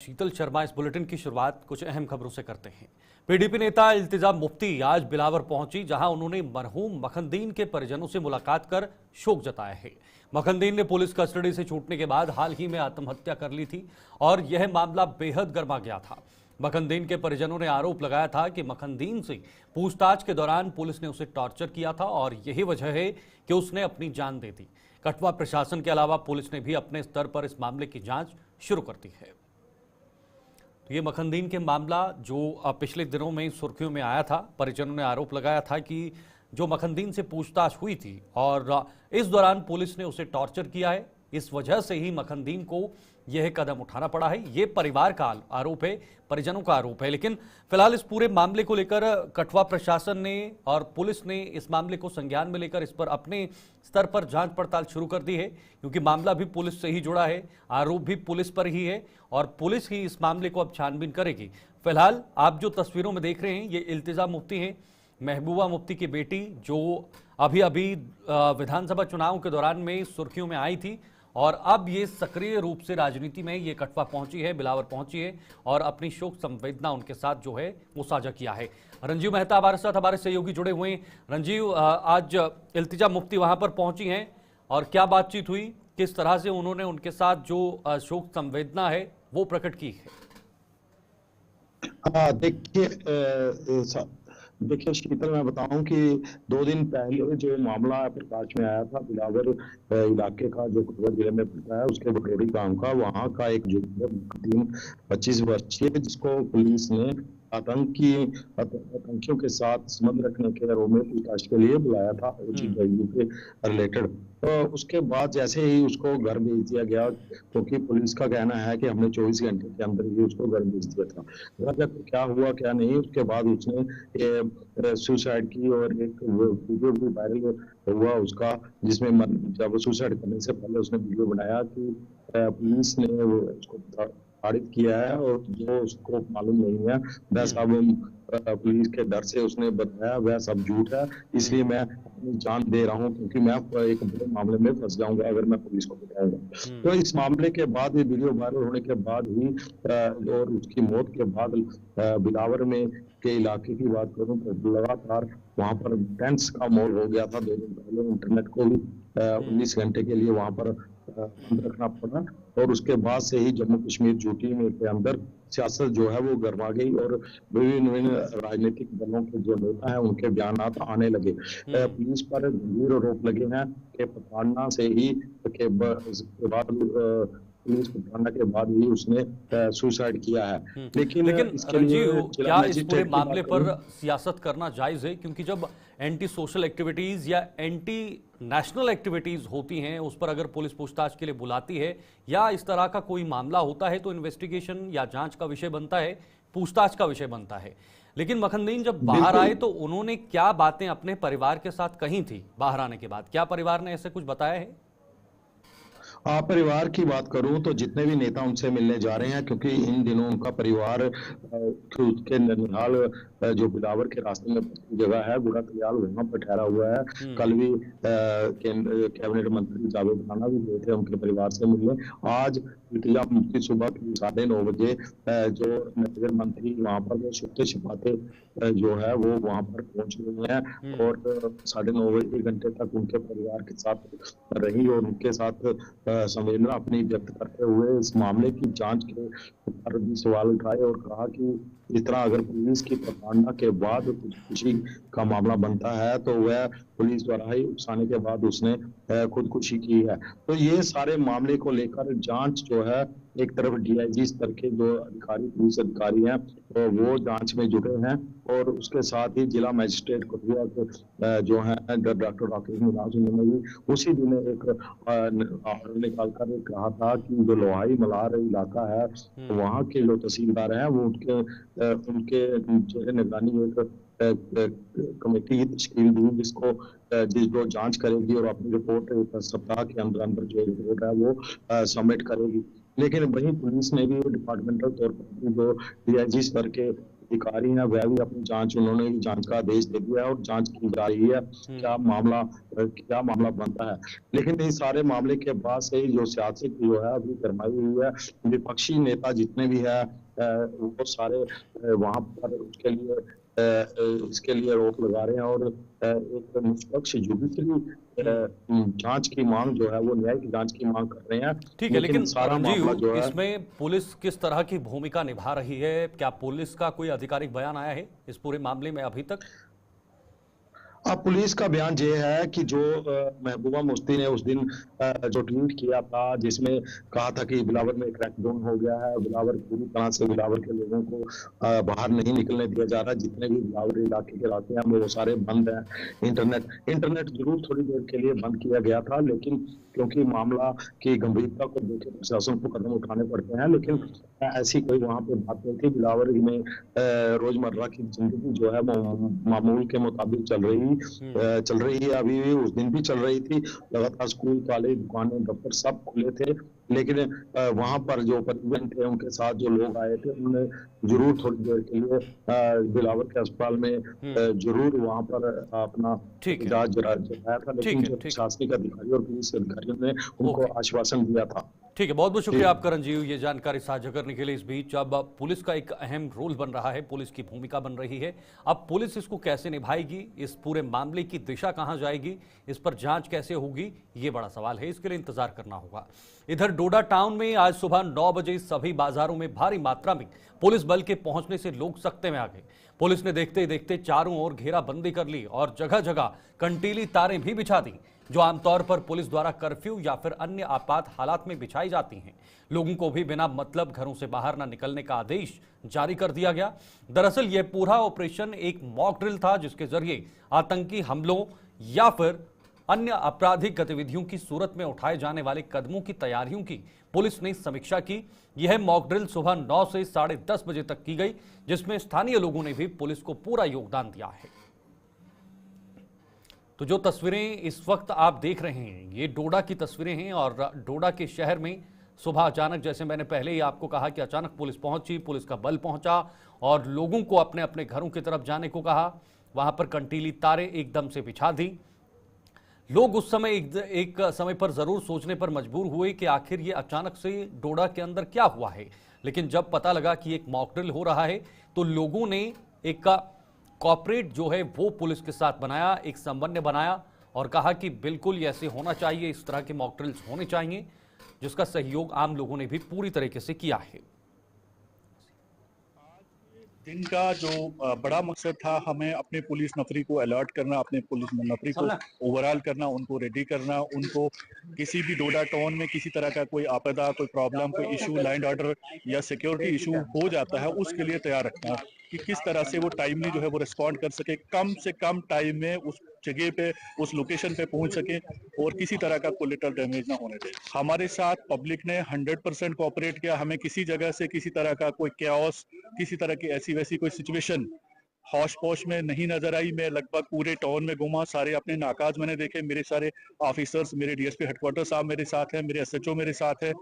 शीतल शर्मा इस बुलेटिन की शुरुआत कुछ अहम खबरों से करते हैं। पीडीपी नेता इल्तिजा मुफ्ती आज बिलावर पहुंची, जहां उन्होंने मरहूम मखनदीन के परिजनों से मुलाकात कर शोक जताया है। मखनदीन ने पुलिस कस्टडी से छूटने के बाद हाल ही में आत्महत्या कर ली थी और यह मामला बेहद गर्मा गया था। मखनदीन के परिजनों ने आरोप लगाया था कि मखनदीन से पूछताछ के दौरान पुलिस ने उसे टॉर्चर किया था और यही वजह है कि उसने अपनी जान दे दी। कठुआ प्रशासन के अलावा पुलिस ने भी अपने स्तर पर इस मामले की जांच शुरू कर दी है। तो ये मखनदीन के मामला जो पिछले दिनों में सुर्खियों में आया था, परिजनों ने आरोप लगाया था कि जो मखनदीन से पूछताछ हुई थी और इस दौरान पुलिस ने उसे टॉर्चर किया है, इस वजह से ही मखनदीन को यह कदम उठाना पड़ा है। ये परिवार का आरोप है, परिजनों का आरोप है। लेकिन फिलहाल इस पूरे मामले को लेकर कठुआ प्रशासन ने और पुलिस ने इस मामले को संज्ञान में लेकर इस पर अपने स्तर पर जांच पड़ताल शुरू कर दी है, क्योंकि मामला भी पुलिस से ही जुड़ा है, आरोप भी पुलिस पर ही है और पुलिस ही इस मामले को अब छानबीन करेगी। फिलहाल आप जो तस्वीरों में देख रहे हैं, ये इल्तिजा मुफ्ती हैं, महबूबा मुफ्ती की बेटी, जो अभी अभी विधानसभा चुनाव के दौरान में सुर्खियों में आई थी और अब ये सक्रिय रूप से राजनीति में ये कठुआ पहुंची है, बिलावर पहुंची है और अपनी शोक संवेदना उनके साथ जो है वो साझा किया है। रंजीव मेहता हमारे साथ, हमारे सहयोगी जुड़े हुए हैं। रंजीव, आज इल्तिजा मुफ्ती वहां पर पहुंची हैं और क्या बातचीत हुई, किस तरह से उन्होंने उनके साथ जो शोक संवेदना है वो प्रकट की है? देखिए शीतल, मैं बताऊं कि 2 दिन पहले जो मामला प्रकाश में आया था बिलावर इलाके का, जो कठुआ जिले में पड़ता है, उसके बटोरी गांव का, वहां का एक जुर्म 25 वर्षीय, जिसको पुलिस ने आतंकियों के साथ संबंध रखने के आरोप में पूछताछ के लिए बुलाया था OGW के रिलेटेड। तो उसके बाद जैसे ही उसको घर भेज दिया गया, क्योंकि पुलिस का कहना है कि हमने 24 घंटे के अंदर ही उसको घर भेज दिया था। क्या हुआ क्या नहीं, उसके बाद उसने सुसाइड की और एक वीडियो भी वायरल हुआ उसका, जिसमें जब वो सुसाइड करने से पहले उसने वीडियो बनाया कि पुलिस ने वो उसको ताड़ित किया है और जो उसको मालूम नहीं है वह सब पुलिस के डर से उसने बताया, वह सब झूठ है, इसलिए मैं अपनी जान दे रहा हूं क्योंकि मैं एक बड़े मामले में फंस जाऊंगा अगर मैं पुलिस को बताऊंगा। तो इस मामले के बाद, ये वीडियो वायरल होने के बाद ही और उसकी मौत के बाद बिलावर में के इलाके की बात करूं तो लगातार वहां पर टेंस का माहौल हो गया था। 2 दिन पहले इंटरनेट को भी 19 घंटे के लिए वहां पर बंद रखना पड़ा और उसके बाद से ही जम्मू कश्मीर ड्यूटी में के अंदर सियासत जो है वो गर्मा गई और विभिन्न राजनीतिक दलों के जो नेता हैं उनके बयान आने लगे। पुलिस पर गंभीर आरोप लगे हैं कि पठाना से ही के बाद पुलिस पठाना के बाद ही उसने सुसाइड किया है। लेकिन रंजीव, क्या इस पूरे मामले पर सियासत करना जायज है? क्योंकि जब एंटी सोशल एक्टिविटीज या एंटी नेशनल एक्टिविटीज होती हैं, उस पर अगर पुलिस पूछताछ के लिए बुलाती है या इस तरह का कोई मामला होता है तो इन्वेस्टिगेशन या जांच का विषय बनता है, पूछताछ का विषय बनता है। लेकिन मखनदीन जब बाहर आए तो उन्होंने क्या बातें अपने परिवार के साथ कही थी? बाहर आने के बाद क्या परिवार ने ऐसे कुछ बताया है? परिवार की बात करूं तो जितने भी नेता उनसे मिलने जा रहे हैं, क्योंकि इन दिनों उनका परिवार उसके ननिहाल जो बिलावर के रास्ते में जगह है गुड़ा कल्याण, वहां पर ठहरा हुआ है। कल भी कैबिनेट मंत्री जावेद राणा भी गए थे उनके परिवार से मिलने। आज इल्तिजा मुफ्ती सुबह 9:30 बजे जो नगर मंत्री वहां पर वो छुपते छिपाते जो है वो वहां पर पहुंच गए हैं और 9:30 बजे 1 घंटे तक उनके परिवार के साथ रही और उनके साथ संवेदना अपनी व्यक्त करते हुए इस मामले की जांच के ऊपर भी सवाल उठाए और कहा कि इस तरह अगर पुलिस की प्रताड़ना के बाद खुदकुशी का मामला बनता है तो वह पुलिस द्वारा ही उकसाने के बाद उसने खुदकुशी की है। तो ये सारे मामले को लेकर जांच जो है, एक तरफ DIG स्तर के जो अधिकारी, पुलिस अधिकारी हैं, तो वो जांच में जुटे हैं और उसके साथ ही जिला मजिस्ट्रेट कठुआ के जो है डॉक्टर राकेश मिनाज, उन्होंने भी उसी दिन एक निकाल कर कहा था कि जो लोहाई मलार इलाका है वहाँ के जो तहसीलदार हैं वो उनके जो है निगरानी एक कमेटी की तश्कील दी, जो जांच करेगी और अपनी रिपोर्ट 1 सप्ताह के अंदर अंदर जो रिपोर्ट है वो सबमिट करेगी। लेकिन वहीं पुलिस ने भी डिपार्टमेंटल तौर पर जो DIG स्तर के अधिकारी हैं वह भी अपनी जांच, उन्होंने भी जांच का आदेश दे दिया है और जांच की जा रही है क्या मामला बनता है। लेकिन इस सारे मामले के बाद से ही जो सियासत जो है अभी गरमाई हुई है, विपक्षी नेता जितने भी है वो सारे वहां पर इसके लिए रोक लगा रहे हैं और एक निष्पक्ष जुडिशरी जांच की मांग जो है वो न्यायिक जांच की मांग कर रहे हैं। ठीक है, लेकिन सारा मामला जो है इसमें पुलिस किस तरह की भूमिका निभा रही है? क्या पुलिस का कोई आधिकारिक बयान आया है इस पूरे मामले में अभी तक? अब पुलिस का बयान ये है कि जो महबूबा मुफ्ती ने उस दिन जो ट्वीट किया था जिसमें कहा था कि बिलावर में क्रैकडाउन हो गया है, बिलावर पूरी तरह से बिलावर के लोगों को बाहर नहीं निकलने दिया जा रहा, जितने भी बिलावर इलाके के रास्ते हैं वो सारे बंद हैं। इंटरनेट जरूर थोड़ी देर के लिए बंद किया गया था, लेकिन क्योंकि मामला की गंभीरता को देखे प्रशासन को कदम उठाने पड़ते हैं, लेकिन ऐसी कोई वहां पे बात नहीं थी। बिलावर में रोजमर्रा की जिंदगी जो है मामूल के मुताबिक चल रही है, अभी भी उस दिन भी चल रही थी। लगातार स्कूल, कॉलेज, दुकानें, दफ्तर सब खुले थे, लेकिन वहां पर जो परिजन थे उनके साथ जो लोग आए थे उन्होंने जरूर थोड़ी देर के लिए बिलावर के अस्पताल में जरूर वहां पर अपना इजाज जताया था, लेकिन जो प्रशासनिक अधिकारी और पुलिस अधिकारियों ने उनको आश्वासन दिया था। ठीक है, बहुत बहुत शुक्रिया आपका रंजीव, ये जानकारी साझा करने के लिए। इस बीच अब पुलिस का एक अहम रोल बन रहा है, पुलिस की भूमिका बन रही है। अब पुलिस इसको कैसे निभाएगी, इस पूरे मामले की दिशा कहां जाएगी, इस पर जांच कैसे होगी, ये बड़ा सवाल है, इसके लिए इंतजार करना होगा। इधर डोडा टाउन में आज सुबह 9 बजे सभी बाजारों में भारी मात्रा में पुलिस बल के पहुंचने से लोग सख्ते में आ गए। पुलिस ने देखते ही देखते चारों ओर घेराबंदी कर ली और जगह जगह कंटीली तारें भी बिछा दी, जो आमतौर पर पुलिस द्वारा कर्फ्यू या फिर अन्य आपात हालात में बिछाई जाती हैं। लोगों को भी बिना मतलब घरों से बाहर न निकलने का आदेश जारी कर दिया गया। दरअसल यह पूरा ऑपरेशन एक मॉक ड्रिल था, जिसके जरिए आतंकी हमलों या फिर अन्य आपराधिक गतिविधियों की सूरत में उठाए जाने वाले कदमों की तैयारियों की पुलिस ने समीक्षा की। यह मॉक ड्रिल सुबह 9 से 10:30 बजे तक की गई, जिसमें स्थानीय लोगों ने भी पुलिस को पूरा योगदान दिया है। तो जो तस्वीरें इस वक्त आप देख रहे हैं, ये डोडा की तस्वीरें हैं और डोडा के शहर में सुबह अचानक, जैसे मैंने पहले ही आपको कहा कि अचानक पुलिस पहुंची, पुलिस का बल पहुंचा और लोगों को अपने अपने घरों की तरफ जाने को कहा। वहां पर कंटीली तारें एकदम से बिछा दी। लोग उस समय एक समय पर जरूर सोचने पर मजबूर हुए कि आखिर ये अचानक से डोडा के अंदर क्या हुआ है, लेकिन जब पता लगा कि एक मॉक ड्रिल हो रहा है तो लोगों ने एक कॉर्पोरेट जो है वो पुलिस के साथ बनाया, एक समन्वय बनाया और कहा कि बिल्कुल ये ऐसे होना चाहिए, इस तरह के मॉक ड्रिल्स होने चाहिए, जिसका सहयोग आम लोगों ने भी पूरी तरीके से किया है। दिन का जो बड़ा मकसद था, हमें अपने पुलिस नफरी को अलर्ट करना, अपने पुलिस नफरी को ओवरऑल करना, उनको रेडी करना, उनको किसी भी डोडा टाउन में किसी तरह का कोई आपदा, कोई प्रॉब्लम, कोई इशू, लैंड ऑर्डर या सिक्योरिटी इशू हो जाता है, उसके लिए तैयार रखना कि किस तरह से वो टाइमली जो है वो रिस्पॉन्ड कर सके, कम से कम टाइम में उस जगह पे, उस लोकेशन पे पहुंच सके और किसी तरह का कोलेटरल डैमेज ना होने दे। हमारे साथ पब्लिक ने 100% कोऑपरेट किया। हमें किसी जगह से किसी तरह का कोई कैओस, किसी तरह की ऐसी वैसी कोई सिचुएशन हौश पौश में नहीं नजर आई। मैं लगभग पूरे टाउन में घूमा, सारे अपने नाकाज मैंने देखे, मेरे सारे ऑफिसर्स, मेरे डीएसपी हेडक्वार्टर साहब मेरे साथ हैं, मेरे एसएचओ मेरे साथ है।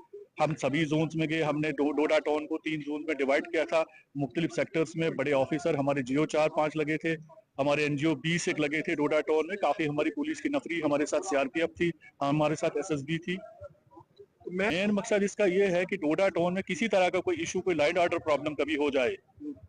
हम सभी जोन्स में गए। हमने डोडा टाउन को 3 जोन में डिवाइड किया था, मुख्तलिफ सेक्टर्स में। बड़े ऑफिसर हमारे जियो 4-5 लगे थे, हमारे एनजीओ 20 एक लगे थे डोडा टाउन में। काफी हमारी पुलिस की नफरी, हमारे साथ सीआरपीएफ थी, हमारे साथ एसएसबी थी। मेन मकसद इसका ये है कि डोडा टाउन में किसी तरह का कोई इशू, कोई लैंड ऑर्डर प्रॉब्लम कभी हो जाए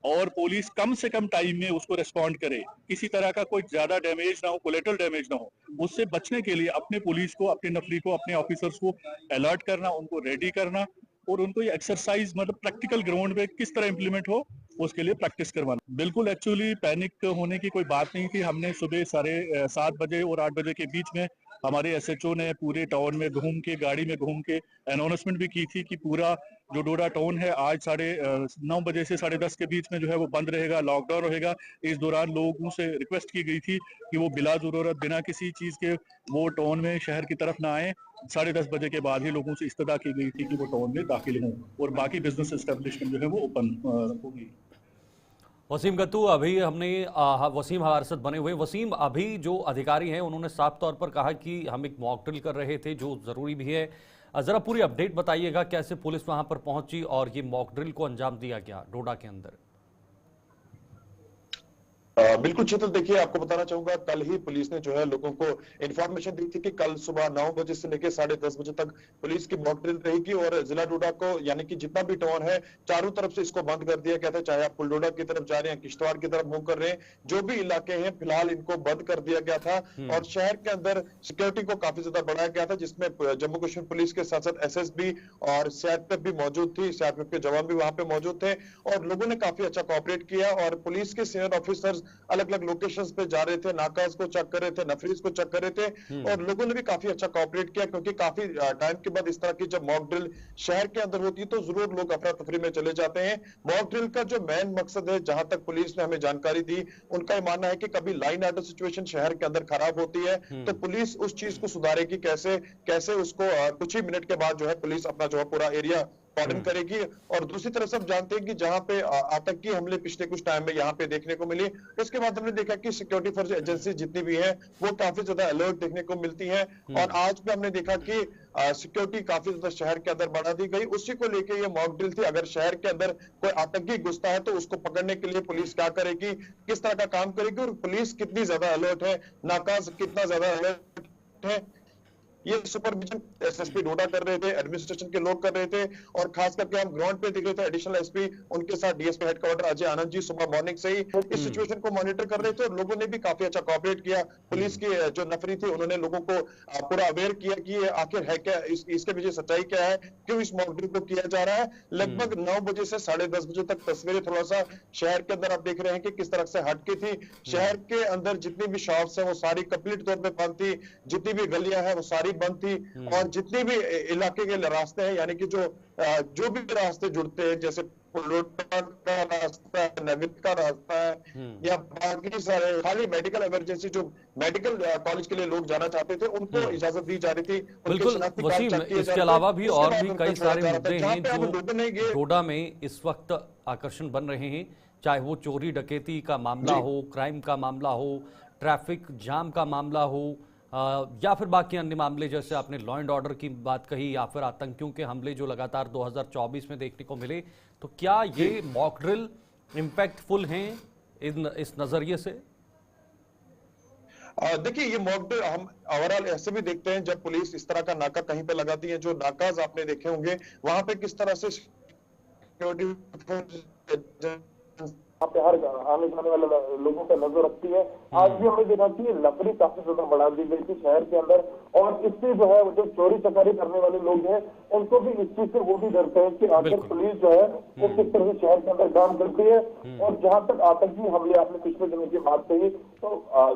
और पुलिस कम से कम टाइम में उसको रिस्पॉन्ड करे, किसी तरह का कोई ज्यादा डैमेज ना हो, कोलेटरल डैमेज ना हो। उससे बचने के लिए अपने पुलिस को, अपने नफरी को, अपने ऑफिसर्स को अलर्ट करना, उनको रेडी करना और उनको ये एक्सरसाइज मतलब प्रैक्टिकल ग्राउंड पे किस तरह इंप्लीमेंट हो, उसके लिए प्रैक्टिस करवाना। बिल्कुल एक्चुअली पैनिक होने की कोई बात नहीं थी। हमने सुबह 7:30 बजे और 8 बजे के बीच में हमारे एसएचओ ने पूरे टाउन में घूम के, गाड़ी में घूम के अनाउंसमेंट भी की थी कि पूरा जो डोडा टाउन है आज 9:30 बजे से 10:30 के बीच में जो है वो बंद रहेगा, लॉकडाउन रहेगा। इस दौरान लोगों से रिक्वेस्ट की गई थी कि वो बिला जरूरत, बिना किसी चीज के वो टाउन में शहर की तरफ ना आए। 10:30 बजे के बाद ही लोगों से इस्तदा की गई थी कि वो टाउन में दाखिल हों और बाकी बिजनेस एस्टेब्लिशमेंट जो है वो ओपन होगी। वसीम गत्तू, अभी हमने वसीम हमारे साथ बने हुए। वसीम, अभी जो अधिकारी हैं उन्होंने साफ तौर पर कहा कि हम एक मॉक ड्रिल कर रहे थे, जो जरूरी भी है। जरा पूरी अपडेट बताइएगा, कैसे पुलिस वहां पर पहुंची और ये मॉक ड्रिल को अंजाम दिया गया डोडा के अंदर। बिल्कुल शीतल, देखिए आपको बताना चाहूंगा, कल ही पुलिस ने जो है लोगों को इन्फॉर्मेशन दी थी कि कल सुबह 9 बजे से लेकर 10:30 बजे तक पुलिस की मॉक ड्रिल रहेगी और जिला डोडा को, यानी कि जितना भी टाउन है, चारों तरफ से इसको बंद कर दिया गया था। चाहे आप पुलडोडा की तरफ जा रहे हैं, किश्तवाड़ की तरफ मूव कर रहे हैं, जो भी इलाके हैं फिलहाल इनको बंद कर दिया गया था। और शहर के अंदर सिक्योरिटी को काफी ज्यादा बढ़ाया गया था, जिसमें जम्मू कश्मीर पुलिस के साथ साथ एसएसबी और सीआरपीएफ भी मौजूद थी, सीआरपीएफ के जवान भी वहां पे मौजूद थे और लोगों ने काफी अच्छा कोऑपरेट किया। और पुलिस के सीनियर ऑफिसर्स अलग अलग लोकेशंस पे जा रहे थे, नाकाज को चेक कर रहे थे, नफरीज को चेक कर रहे थे और लोगों ने भी काफी अच्छा कोऑपरेट किया, क्योंकि काफी टाइम के बाद इस तरह की जब मॉक ड्रिल शहर के अंदर होती है तो जरूर लोग अफरा तफरी में चले जाते हैं। मॉक ड्रिल का जो मेन मकसद है, जहां तक पुलिस ने हमें जानकारी दी, उनका ये मानना है कि कभी लाइन ऑर्डर सिचुएशन शहर के अंदर खराब होती है तो पुलिस उस चीज को सुधारेगी, कैसे कैसे उसको कुछ ही मिनट के बाद जो है पुलिस अपना जो है पूरा एरिया कॉर्डन करेगी। और दूसरी तरफ सब जानते हैं कि जहां पे आतंकी हमले पिछले कुछ टाइम में यहाँ पे देखने को मिले, इसके बाद हमने देखा कि सिक्योरिटी फोर्स एजेंसी जितनी भी है वो काफी ज्यादा अलर्ट देखने को मिलती है। और आज भी हमने देखा कि सिक्योरिटी काफी ज्यादा शहर के अंदर बढ़ा दी गई। उसी को लेकर ये मॉक ड्रिल थी। अगर शहर के अंदर कोई आतंकी घुसता है तो उसको पकड़ने के लिए पुलिस क्या करेगी, किस तरह का काम करेगी और पुलिस कितनी ज्यादा अलर्ट है, नाकाज कितना ज्यादा अलर्ट है, ये सुपरविजन एसएसपी डोडा कर रहे थे, एडमिनिस्ट्रेशन के लोग कर रहे थे। और खास करके हम ग्राउंड पे देख रहे थे, एडिशनल एसपी उनके साथ डीएसपी हेडक्वार्टर अजय आनंद जी सुबह मॉर्निंग से ही इस सिचुएशन को मॉनिटर कर रहे थे और लोगों ने भी काफी अच्छा कोऑपरेट किया। पुलिस की जो नफरी थी उन्होंने लोगों को पूरा अवेयर किया कि ये आखिर है क्या, इसके पीछे सच्चाई क्या है, क्यों इस मॉक ड्रिल को किया जा रहा है। लगभग 9 बजे से 10:30 बजे तक तस्वीरें थोड़ा सा शहर के अंदर आप देख रहे हैं कि किस तरह से हटके थी। शहर के अंदर जितनी भी शॉप्स है वो सारी कंप्लीट तौर पर बंद थी, जितनी भी गलियां हैं वो सारी बंद थी और जितने भी इलाके के रास्ते हैं, यानी कि जो भी रास्ते जुड़ते हैं, जैसे पुलोटा का रास्ता है, नवित का रास्ता है या बाकी सारे, खाली मेडिकल इमरजेंसी जो मेडिकल कॉलेज के लिए लोग जाना चाहते थे उनको इजाजत दी जा रही थी। बिल्कुल वसीम, इसके अलावा भी और भी कई सारे मुद्दे हैं जो डोडा में इस वक्त आकर्षण बन रहे हैं, चाहे वो चोरी डकैती का मामला हो, क्राइम का मामला हो, ट्रैफिक जाम का मामला हो, या फिर बाकी अन्य मामले, जैसे आपने लॉ एंड ऑर्डर की बात कही, या फिर आतंकियों के हमले जो लगातार 2024 में देखने को मिले। तो क्या ये मॉक ड्रिल इम्पैक्टफुल हैं इस नजरिए से? देखिए, ये मॉक ड्रिल हम ओवरऑल ऐसे भी देखते हैं, जब पुलिस इस तरह का नाका कहीं पे लगाती है, जो नाकाज आपने देखे होंगे वहां पे किस तरह से पे हर आने जाने वाले लोगों पर नजर रखती है। आज भी हमने देखा कि नफरी काफी ज्यादा बढ़ा दी गई थी शहर के अंदर और इससे जो है जो चोरी चकारी करने वाले लोग हैं उनको भी इस चीज से वो भी डरते हैं कि आखिर पुलिस जो है वो किस तरह से शहर के अंदर काम करती है। और जहां तक आतंकी हमले आपने पिछले दिनों की बात कही, तो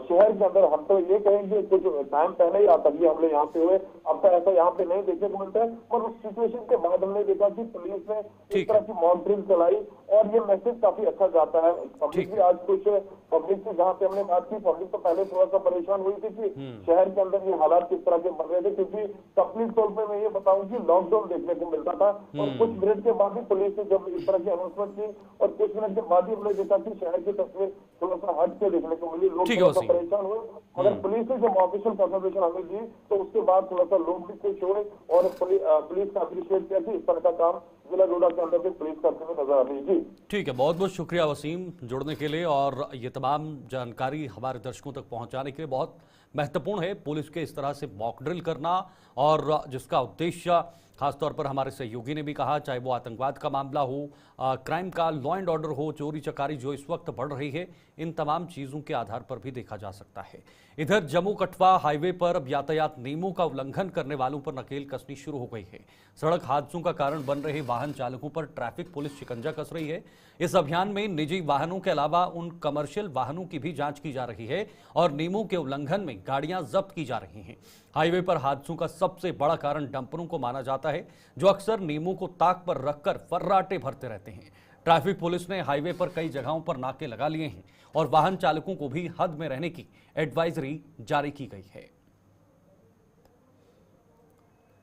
शहर के अंदर हम तो ये कहेंगे कुछ टाइम पहले ही आतंकी हमले यहाँ पे हुए, अब तो ऐसा यहाँ पे नहीं देखने को मिलता है। और उस सिचुएशन के बाद हमने देखा कि पुलिस ने इस तरह की मॉक ड्रिल चलाई और ये मैसेज काफी अच्छा जाता है। पब्लिक भी आज कुछ पब्लिक से जहाँ पे हमने बात की, पब्लिक तो पहले थोड़ा सा परेशान हुई थी कि शहर के अंदर ये हालात किस तरह के बन रहे थे, क्योंकि कंप्लीट तौर पे मैं ये बताऊं कि लॉकडाउन देखने को मिलता था और कुछ मिनट के बाद ही पुलिस ने जब इस तरह की अनाउंसमेंट की और कुछ मिनट के बाद ही हमने देखा कि शहर की तस्वीर थोड़ा सा हट के देखने को मिली, लोग थोड़ा सा परेशान हुए। मगर पुलिस ने जब ऑफिशियल कंफर्मेशन हमें दी तो उसके बाद थोड़ा सा लोग भी खुश हुए और पुलिस का अप्रिशिएट किया कि इस तरह का काम जिला डोडा के अंदर पुलिस करते हुए नजर आ रही है। ठीक है, बहुत बहुत शुक्रिया वसीम जुड़ने के लिए और ये तमाम जानकारी हमारे दर्शकों तक पहुंचाने के लिए। बहुत महत्वपूर्ण है पुलिस के इस तरह से मॉक ड्रिल करना, और जिसका उद्देश्य खासतौर पर हमारे सहयोगी ने भी कहा, चाहे वो आतंकवाद का मामला हो, क्राइम का, लॉ एंड ऑर्डर हो, चोरी चकारी जो इस वक्त बढ़ रही है, इन तमाम चीज़ों के आधार पर भी देखा जा सकता है। इधर जम्मू कठवा हाईवे पर अब यातायात नियमों का उल्लंघन करने वालों पर नकेल कसनी शुरू हो गई है। सड़क हादसों का कारण बन रहे वाहन चालकों पर ट्रैफिक पुलिस शिकंजा कस रही है। इस अभियान में निजी वाहनों के अलावा उन कमर्शियल वाहनों की भी जांच की जा रही है और नियमों के उल्लंघन में गाड़ियां जब्त की जा रही हैं। हाईवे पर हादसों का सबसे बड़ा कारण डंपरों को माना जाता है, जो अक्सर नियमों को ताक पर रखकर फर्राटे भरते रहते हैं। ट्रैफिक पुलिस ने हाईवे पर कई जगहों पर नाके लगा लिए हैं और वाहन चालकों को भी हद में रहने की एडवाइजरी जारी की गई है।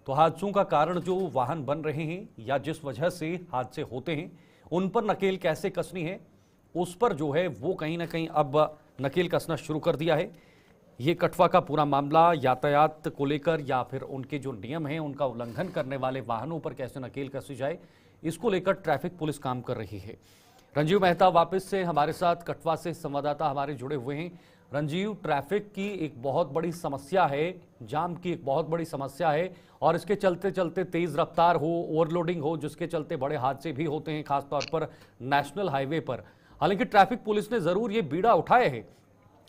तो हादसों का कारण जो वाहन बन रहे हैं या जिस वजह से हादसे होते हैं, उन पर नकेल कैसे कसनी है, उस पर जो है वो कहीं ना कहीं अब नकेल कसना शुरू कर दिया है। ये कठवा का पूरा मामला यातायात को लेकर या फिर उनके जो नियम हैं उनका उल्लंघन करने वाले वाहनों पर कैसे नकेल कसी जाए, इसको लेकर ट्रैफिक पुलिस काम कर रही है। रंजीव मेहता वापस से हमारे साथ कठवा से संवाददाता हमारे जुड़े हुए हैं। रंजीव, ट्रैफिक की एक बहुत बड़ी समस्या है, जाम की एक बहुत बड़ी समस्या है और इसके चलते चलते तेज रफ्तार हो, ओवरलोडिंग हो, जिसके चलते बड़े हादसे भी होते हैं, खासतौर पर नेशनल हाईवे पर। हालांकि ट्रैफिक पुलिस ने जरूर ये बीड़ा उठाया है,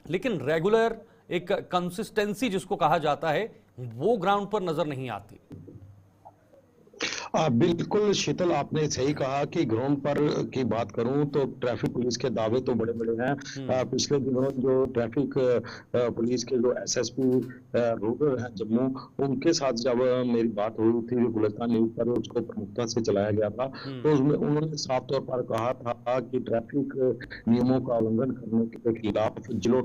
लेकिन रेगुलर एक कंसिस्टेंसी जिसको कहा जाता है वो ग्राउंड पर नजर नहीं आती। बिल्कुल शीतल, आपने सही कहा कि ग्राउंड पर की बात करूं तो ट्रैफिक पुलिस के दावे तो बड़े बड़े हैं। पिछले दिनों जो ट्रैफिक पुलिस के जो एसएसपी रूरल हैं जम्मू, उनके साथ जब मेरी बात हुई थी गुलस्तान न्यूज पर, उसको प्रमुखता से चलाया गया था, तो उसमें उन्होंने साफ तौर पर कहा था कि ट्रैफिक नियमों का उल्लंघन करने के खिलाफ जीरो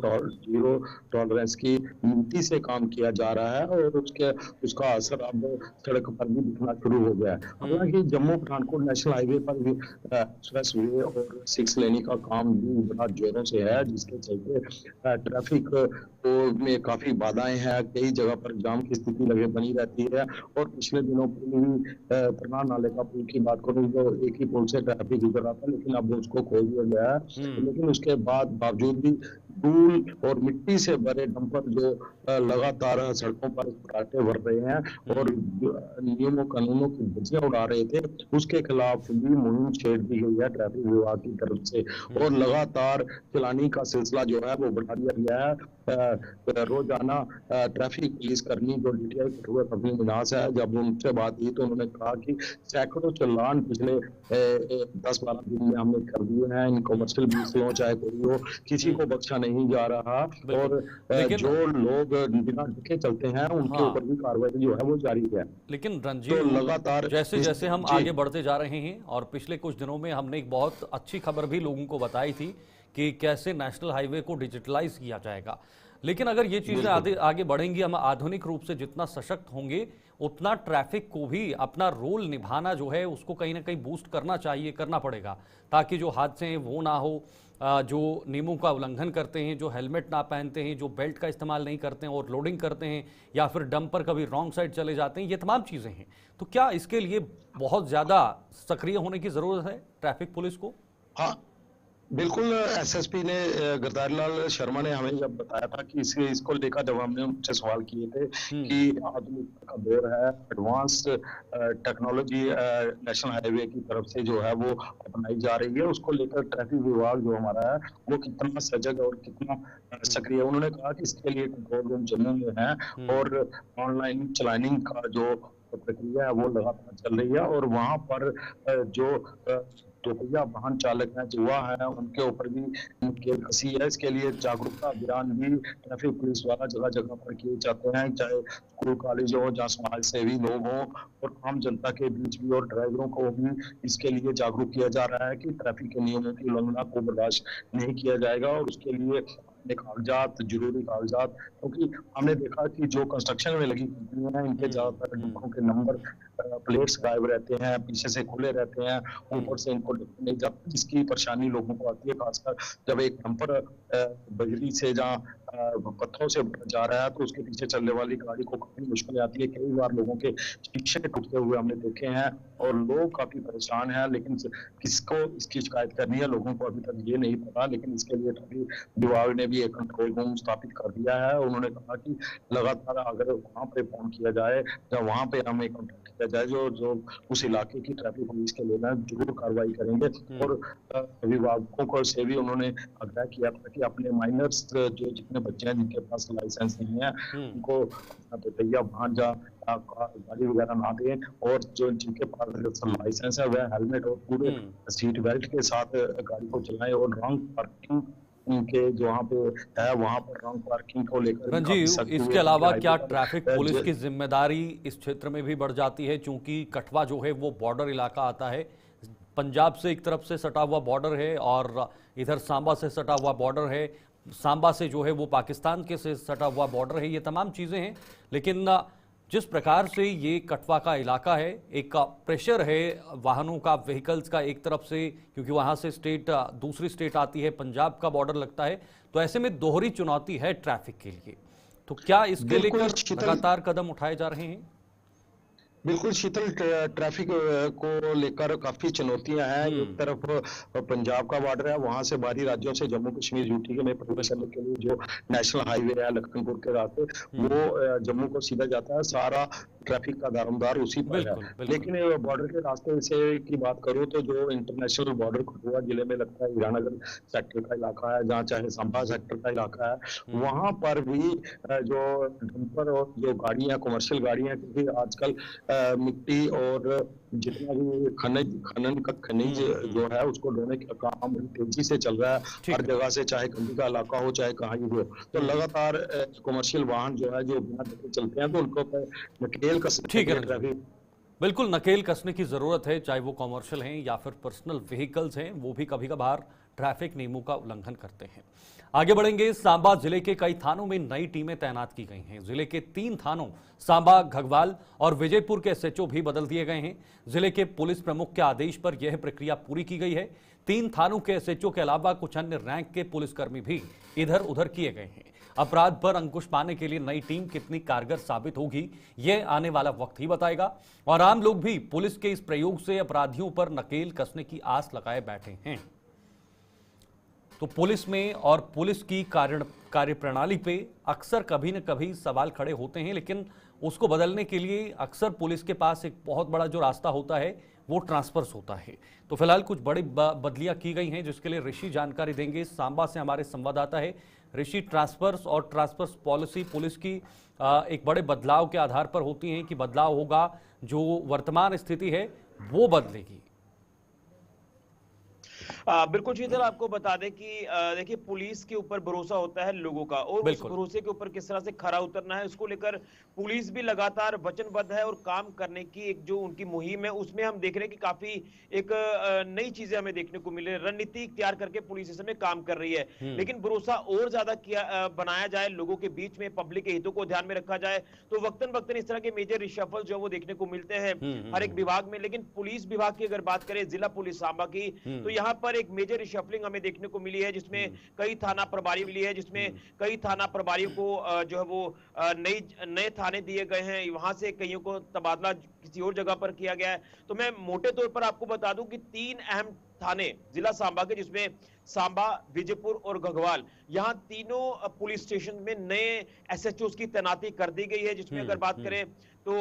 टॉलरेंस की नीति से काम किया जा रहा है और उसका असर अब सड़क पर भी दिखना शुरू हो गया है। हालांकि जम्मू पठानकोट नेशनल हाईवे पर भी एक्सप्रेस वे और 6 लेनी का काम भी बड़ा जोरों से है, जिसके चलते ट्रैफिक में काफी बाधाएं हैं। कई जगह पर जाम की स्थिति लगे बनी रहती है और पिछले दिनों भी करनाल नाले का पुल की बात करूं तो एक ही पुल से ट्रैफिक गुजर रहा था, लेकिन अब उसको खोल दिया गया है। लेकिन उसके बावजूद भी धूल और मिट्टी से भरे डंपर जो लगातार सड़कों पर फटाके भर रहे हैं और नियमों कानूनों की धज्जियां उड़ा रहे थे, उसके खिलाफ भी मुहिम छेड़ दी गई है ट्रैफिक विभाग की तरफ से और लगातार चलानी का सिलसिला जो है वो बढ़ा दिया गया है। रोजाना ट्रैफिक पुलिस कर्मी जो डीटीआई कठुआ कभी मिनास है, जब उनसे बात की तो उन्होंने कहा कि सैकड़ों चालान पिछले 10-12 दिन में हमने कर दिए हैं। इन कमर्शियल व्हीकलों चाहे कोई हो, किसी को बख्शा नहीं जा रहा और जो लोग बिना दिखे चलते हैं उनके ऊपर भी कार्रवाई जो है वो जारी है। लेकिन रंजीव, तो लगातार जैसे जैसे हम आगे बढ़ते जा रहे हैं और पिछले कुछ दिनों में हमने एक बहुत अच्छी खबर भी लोगों को बताई थी कि कैसे नेशनल हाईवे को डिजिटलाइज किया जाएगा, लेकिन अगर ये चीजें आगे बढ़ेंगी, हम आधुनिक रूप से जितना सशक्त होंगे उतना ट्रैफिक को भी अपना रोल निभाना जो है उसको कहीं ना कहीं बूस्ट करना चाहिए, करना पड़ेगा, ताकि जो हादसे हैं वो ना हो, जो नियमों का उल्लंघन करते हैं, जो हेलमेट ना पहनते हैं, जो बेल्ट का इस्तेमाल नहीं करते हैं और लोडिंग करते हैं या फिर डंपर कभी रॉन्ग साइड चले जाते हैं, ये तमाम चीज़ें हैं। तो क्या इसके लिए बहुत ज़्यादा सक्रिय होने की ज़रूरत है ट्रैफिक पुलिस को? हाँ बिल्कुल, एसएसपी ने गिरधारी लाल शर्मा ने हमें जब बताया था कि इसको लेकर जब हमने उनसे सवाल किए थे कि आधुनिकता का दौर है, एडवांस टेक्नोलॉजी नेशनल हाईवे की तरफ से जो है वो अपनाई जा रही है, उसको लेकर ट्रैफिक विभाग जो हमारा है वो कितना सजग और कितना सक्रिय है। उन्होंने कहा कि इसके लिए कंट्रोल रूम जम्मू में है और ऑनलाइन चलानिंग का जो प्रक्रिया है वो लगातार चल रही है और वहां पर जो दोपहिया वाहन चालक हैं, युवा हैं, उनके ऊपर भी केल कसी है। इसके लिए जागरूकता अभियान भी ट्रैफिक पुलिस द्वारा जगह जगह पर किए जाते हैं, चाहे स्कूल कॉलेज हो, जहाँ समाज सेवी लोग हों और आम जनता के बीच भी और ड्राइवरों को भी इसके लिए जागरूक किया जा रहा है कि ट्रैफिक के नियमों की उल्लंघना को बर्दाश्त नहीं किया जाएगा और उसके लिए कागजात, जरूरी कागजात, क्योंकि हमने देखा कि जो कंस्ट्रक्शन में लगी कंपनियां हैं इनके ज्यादातर डंपरों के नंबर प्लेट्स गायब रहते हैं, पीछे से खुले रहते हैं, ऊपर से इनको नहीं जाती, जिसकी परेशानी लोगों को आती है, खासकर जब एक डंपर बजरी से जहाँ पत्थरों से जा रहा है तो उसके पीछे चलने वाली गाड़ी को काफी मुश्किल आती है। कई बार लोगों के शीशे टूटते हुए हमने देखे हैं और लोग काफी परेशान हैं, लेकिन किसको इसकी शिकायत करनी है लोगों को अभी तक ये नहीं पता। लेकिन इसके लिए ट्रैफिक विभाग ने भी एक कंट्रोल रूम स्थापित कर दिया है। उन्होंने कहा कि लगातार अगर वहां पे फोन किया जाए या वहां पे हमें कॉन्टेक्ट किया जाए जो उस इलाके की ट्रैफिक पुलिस के लेना जरूर कार्रवाई करेंगे और अभिभावकों को से भी उन्होंने आग्रह किया था कि अपने माइनर्स जो जितने बच्चे हैं जिनके पास लाइसेंस नहीं है उनको दोपहिया वाहन या गाड़ी वगैरह ना दें और जो जिनके पास लाइसेंस है वह हेलमेट और पूरे सीट बेल्ट के साथ गाड़ी को चलाएं और रॉन्ग पार्किंग उनके जो वहाँ पे है वहाँ पर रॉन्ग पार्किंग को लेकर। रंजीव, इसके अलावा क्या ट्रैफिक पुलिस की जिम्मेदारी इस क्षेत्र में भी बढ़ जाती है, चूंकि कठवा जो है वो बॉर्डर इलाका आता है, पंजाब से एक तरफ से सटा हुआ बॉर्डर है और इधर सांबा से सटा हुआ बॉर्डर है, सांबा से जो है वो पाकिस्तान के से सटा हुआ बॉर्डर है, ये तमाम चीज़ें हैं। लेकिन जिस प्रकार से ये कठवा का इलाका है, एक प्रेशर है वाहनों का, व्हीकल्स का एक तरफ से, क्योंकि वहाँ से दूसरी स्टेट आती है, पंजाब का बॉर्डर लगता है, तो ऐसे में दोहरी चुनौती है ट्रैफिक के लिए। तो क्या इसके लेकर लगातार कदम उठाए जा रहे हैं? बिल्कुल शीतल, ट्रैफिक को लेकर काफी चुनौतियां हैं। एक तरफ पंजाब का बॉर्डर है, वहां से बाहरी राज्यों से जम्मू कश्मीर यूटी में प्रवेश करने के लिए जो नेशनल हाईवे है लखनपुर के रास्ते, वो जम्मू को सीधा जाता है। सारा ट्रैफिक का दारोमदार उसी पर है। बिल्कुल बिल्कुल लेकिन बॉर्डर के रास्ते से की बात करूं तो जो इंटरनेशनल बॉर्डर कठुआ जिले में लगता है, हीरानगर सेक्टर का इलाका है, जहाँ चाहे सांबा सेक्टर का इलाका है, वहां पर भी जो डंपर और जो गाड़ियां, कमर्शियल गाड़ियां, क्योंकि आजकल मिट्टी और जितना भी खनन का खनिज जो है उसको ढोने का काम बड़ी तेजी से चल रहा है। ठीक हर है। जगह से, चाहे कंडी का इलाका हो चाहे कहीं भी हो, तो लगातार कमर्शियल वाहन जो है जो बिना ढके चलते हैं, तो उनको नकेल कसने ठीक है के लिए रंजन, ट्रैफिक बिल्कुल नकेल कसने की जरूरत है, चाहे वो कॉमर्शियल हैं या फिर पर्सनल व्हीकल्स हैं, वो भी कभी कभार ट्रैफिक नियमों का उल्लंघन करते हैं। आगे बढ़ेंगे। सांबा जिले के कई थानों में नई टीमें तैनात की गई हैं। जिले के 3 थानों सांबा, घगवाल और विजयपुर के एसएचओ भी बदल दिए गए हैं। जिले के पुलिस प्रमुख के आदेश पर यह प्रक्रिया पूरी की गई है। 3 थानों के एसएचओ के अलावा कुछ अन्य रैंक के पुलिसकर्मी भी इधर उधर किए गए हैं। अपराध पर अंकुश पाने के लिए नई टीम कितनी कारगर साबित होगी, यह आने वाला वक्त ही बताएगा। और आम लोग भी पुलिस के इस प्रयोग से अपराधियों पर नकेल कसने की आस लगाए बैठे हैं। तो पुलिस में और पुलिस की कार्यप्रणाली पे अक्सर कभी न कभी सवाल खड़े होते हैं, लेकिन उसको बदलने के लिए अक्सर पुलिस के पास एक बहुत बड़ा जो रास्ता होता है वो ट्रांसफर्स होता है। तो फिलहाल कुछ बड़ी बदलियां की गई हैं, जिसके लिए ऋषि जानकारी देंगे। सांबा से हमारे संवाददाता है ऋषि। ट्रांसफर्स और ट्रांसफर्स पॉलिसी पुलिस की एक बड़े बदलाव के आधार पर होती हैं कि बदलाव होगा, जो वर्तमान स्थिति है वो बदलेगी। बिल्कुल शीतल, आपको बता दें कि देखिए, पुलिस के ऊपर भरोसा होता है लोगों का, और उस भरोसे के ऊपर किस तरह से खरा उतरना है, उसको लेकर पुलिस भी लगातार वचनबद्ध है। और काम करने की एक जो उनकी मुहिम है, उसमें हम देख रहे हैं कि काफी एक नई चीजें हमें देखने को मिले। रणनीति तैयार करके पुलिस इस समय काम कर रही है, लेकिन भरोसा और ज्यादा बनाया जाए लोगों के बीच में, पब्लिक के हितों को ध्यान में रखा जाए, तो वक्तन वक्तन इस तरह के मेजर रिशफल जो वो देखने को मिलते हैं हर एक विभाग में। लेकिन पुलिस विभाग की अगर बात करें, जिला पुलिस सांबा की, तो यहाँ पर एक मेजर रिशफलिंग हमें देखने को मिली है, जिसमें कई थाना प्रभारी मिली है, जिसमें कई थाना प्रभारियों को जो है वो नए थाने दिए गए हैं। वहां से कईयों को तबादला किसी और जगह पर किया गया है। तो मैं मोटे तौर पर आपको बता दूं कि 3 अहम थाने जिला सांबा के, जिसमें सांबा, विजयपुर और घगवाल, यहां तीनों पुलिस स्टेशन में नए एसएचओ की तैनाती कर दी गई है। जिसमें अगर बात करें तो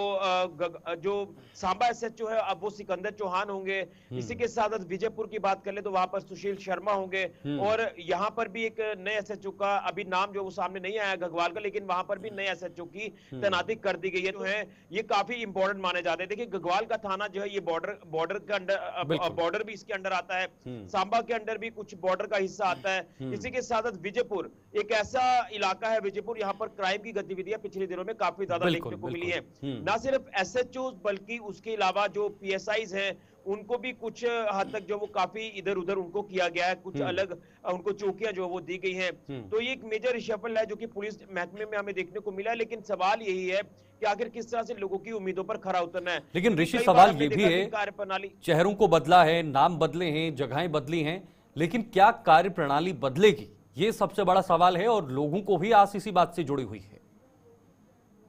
जो सांबा एसएचओ है, अब वो सिकंदर चौहान होंगे। इसी के साथ विजयपुर की बात कर ले तो वहां पर सुशील शर्मा होंगे। और यहां पर भी एक नए एसएचओ का अभी नाम जो वो सामने नहीं आया घगवाल का, लेकिन वहां पर भी नए एसएचओ की तैनाती कर दी गई है। तो है ये काफी इंपॉर्टेंट माने जाते हैं। देखिए, घगवाल का थाना जो है ये बॉर्डर के अंडर, बॉर्डर भी इसके अंडर आता है। सांबा के अंडर भी कुछ बॉर्डर का हिस्सा आता है। इसी के साथ विजयपुर एक ऐसा इलाका है, विजयपुर, यहाँ पर क्राइम की गतिविधियां पिछले दिनों में काफी ज्यादा देखने को मिली है। ना सिर्फ एसएचओ बल्कि उसके अलावा जो पीएसआईज हैं, उनको भी कुछ हद तक जो वो काफी इधर उधर उनको किया गया है, कुछ अलग उनको चौकियां जो वो दी गई हैं। तो ये एक मेजर रिशफल है जो कि पुलिस महकमे में हमें देखने को मिला है। लेकिन सवाल यही है कि आखिर किस तरह से लोगों की उम्मीदों पर खरा उतरना है। लेकिन ऋषि, सवाल ये भी है, कार्यप्रणाली, चेहरों को बदला है, नाम बदले हैं, जगहें बदली हैं, लेकिन क्या कार्यप्रणाली बदलेगी, ये सबसे बड़ा सवाल है। और लोगों को भी आस इसी बात से जुड़ी हुई है।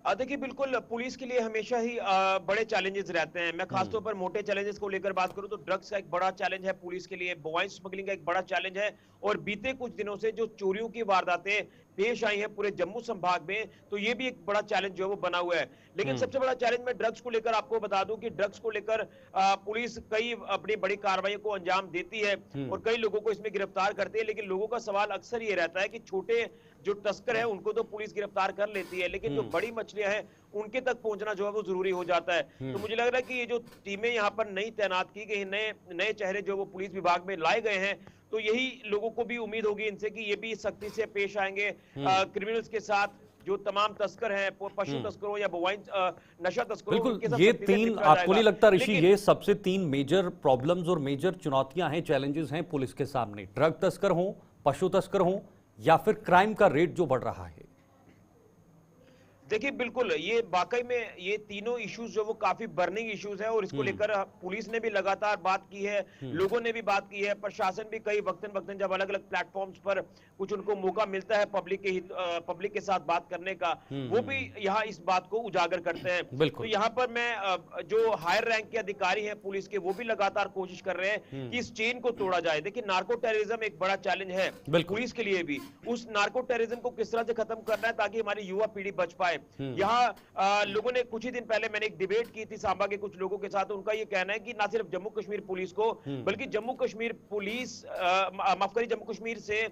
देखिए, बिल्कुल पुलिस के लिए हमेशा ही बड़े चैलेंजेस रहते हैं। मैं खासतौर पर मोटे चैलेंजेस को लेकर बात करूं तो ड्रग्स का एक बड़ा चैलेंज है पुलिस के लिए, बोआइन स्मगलिंग का एक बड़ा चैलेंज है। और बीते कुछ दिनों से जो चोरियों की वारदातें पेश आई है पूरे जम्मू संभाग में, तो ये भी एक बड़ा चैलेंज जो है वो बना हुआ है। लेकिन सबसे बड़ा चैलेंज मैं ड्रग्स को लेकर आपको बता दूं कि ड्रग्स को लेकर पुलिस कई अपनी बड़ी कार्रवाई को अंजाम देती है और कई लोगों को इसमें गिरफ्तार करती है। लेकिन लोगों का सवाल अक्सर ये रहता है कि छोटे जो तस्कर है उनको तो पुलिस गिरफ्तार कर लेती है, लेकिन जो बड़ी मछलियां हैं उनके तक पहुंचना जो है वो जरूरी हो जाता है। तो मुझे लग रहा है कि ये जो टीमें यहाँ पर नई तैनात की गई, नए चेहरे जो वो पुलिस विभाग में लाए गए हैं, तो यही लोगों को भी उम्मीद होगी इनसे कि ये भी सख्ती से पेश आएंगे क्रिमिनल्स के साथ, जो तमाम तस्कर हैं, पशु तस्करों या बोवाइन नशा तस्करों। बिल्कुल, ये 3 आपको नहीं लगता ऋषि, ये सबसे 3 मेजर प्रॉब्लम्स और मेजर चुनौतियां हैं, चैलेंजेस हैं पुलिस के सामने? ड्रग तस्कर हो, पशु तस्कर हो, या फिर क्राइम का रेट जो बढ़ रहा है? देखिए बिल्कुल, ये वाकई में ये तीनों इश्यूज जो वो काफी बर्निंग इश्यूज है और इसको लेकर पुलिस ने भी लगातार बात की है, लोगों ने भी बात की है, प्रशासन भी कई वक्तन वक्तन जब अलग अलग प्लेटफॉर्म्स पर कुछ उनको मौका मिलता है पब्लिक के साथ बात करने का, वो भी यहाँ इस बात को उजागर करते हैं। तो यहाँ पर मैं जो हायर रैंक के अधिकारी हैं पुलिस के, वो भी लगातार कोशिश कर रहे हैं कि इस चेन को तोड़ा जाए। देखिए नार्को टेररिज्म एक बड़ा चैलेंज है पुलिस के लिए भी, उस नार्को टेररिज्म को किस तरह से खत्म करना है ताकि हमारी युवा पीढ़ी बच पाए। यहाँ लोगों ने कुछ ही दिन पहले मैंने एक डिबेट की थी सांबा के कुछ लोगों के साथ, उनका ये कहना है कि ना सिर्फ जम्मू कश्मीर पुलिस को बल्कि जम्मू कश्मीर पुलिस माफ करिए जम्मू कश्मीर से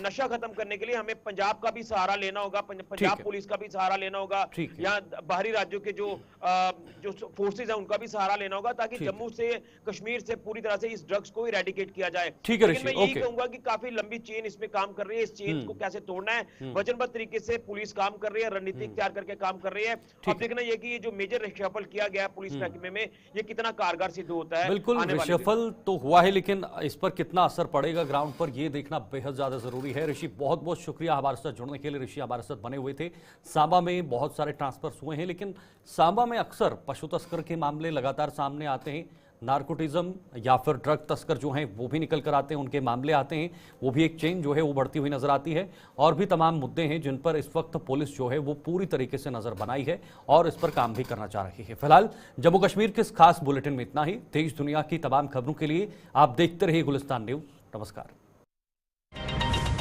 नशा खत्म करने के लिए हमें पंजाब का भी सहारा लेना होगा, पंजाब पुलिस का भी सहारा लेना होगा, यहाँ बाहरी राज्यों के जो फोर्सेज है उनका भी सहारा लेना होगा ताकि जम्मू से कश्मीर से पूरी तरह से इस ड्रग्स को इरेडिकेट किया जाए। लेकिन मैं यही कहूंगा कि काफी लंबी चेन इसमें काम कर रही है, इस चेन को कैसे तोड़ना है वचनबद्ध तरीके से पुलिस काम कर रही है, रणनीति तैयार करके काम कर रही है। अब देखना यह कि ये जो मेजर रिशफल किया गया है पुलिस महकमे में, ये कितना कारगर सिद्ध होता है। बिल्कुल रिशफल तो हुआ है, लेकिन इस पर कितना असर पड़ेगा ग्राउंड पर, ये देखना बेहद ज्यादा जरूरी है। ऋषि बहुत बहुत शुक्रिया हमारे साथ जुड़ने के लिए। ऋषि हमारे साथ बने हुए थे। सांबा में बहुत सारे ट्रांसफर्स हुए हैं, लेकिन सांबा में अक्सर पशु तस्कर के मामले लगातार सामने आते हैं, नार्कोटिज्म या फिर ड्रग तस्कर जो हैं वो भी निकल कर आते हैं, उनके मामले आते हैं, वो भी एक चेन जो है वो बढ़ती हुई नजर आती है। और भी तमाम मुद्दे हैं जिन पर इस वक्त पुलिस जो है वो पूरी तरीके से नजर बनाई है और इस पर काम भी करना चाह रही है। फिलहाल जम्मू कश्मीर के इस खास बुलेटिन में इतना ही। देश दुनिया की तमाम खबरों के लिए आप देखते रहिए गुलिस्तान न्यूज। नमस्कार।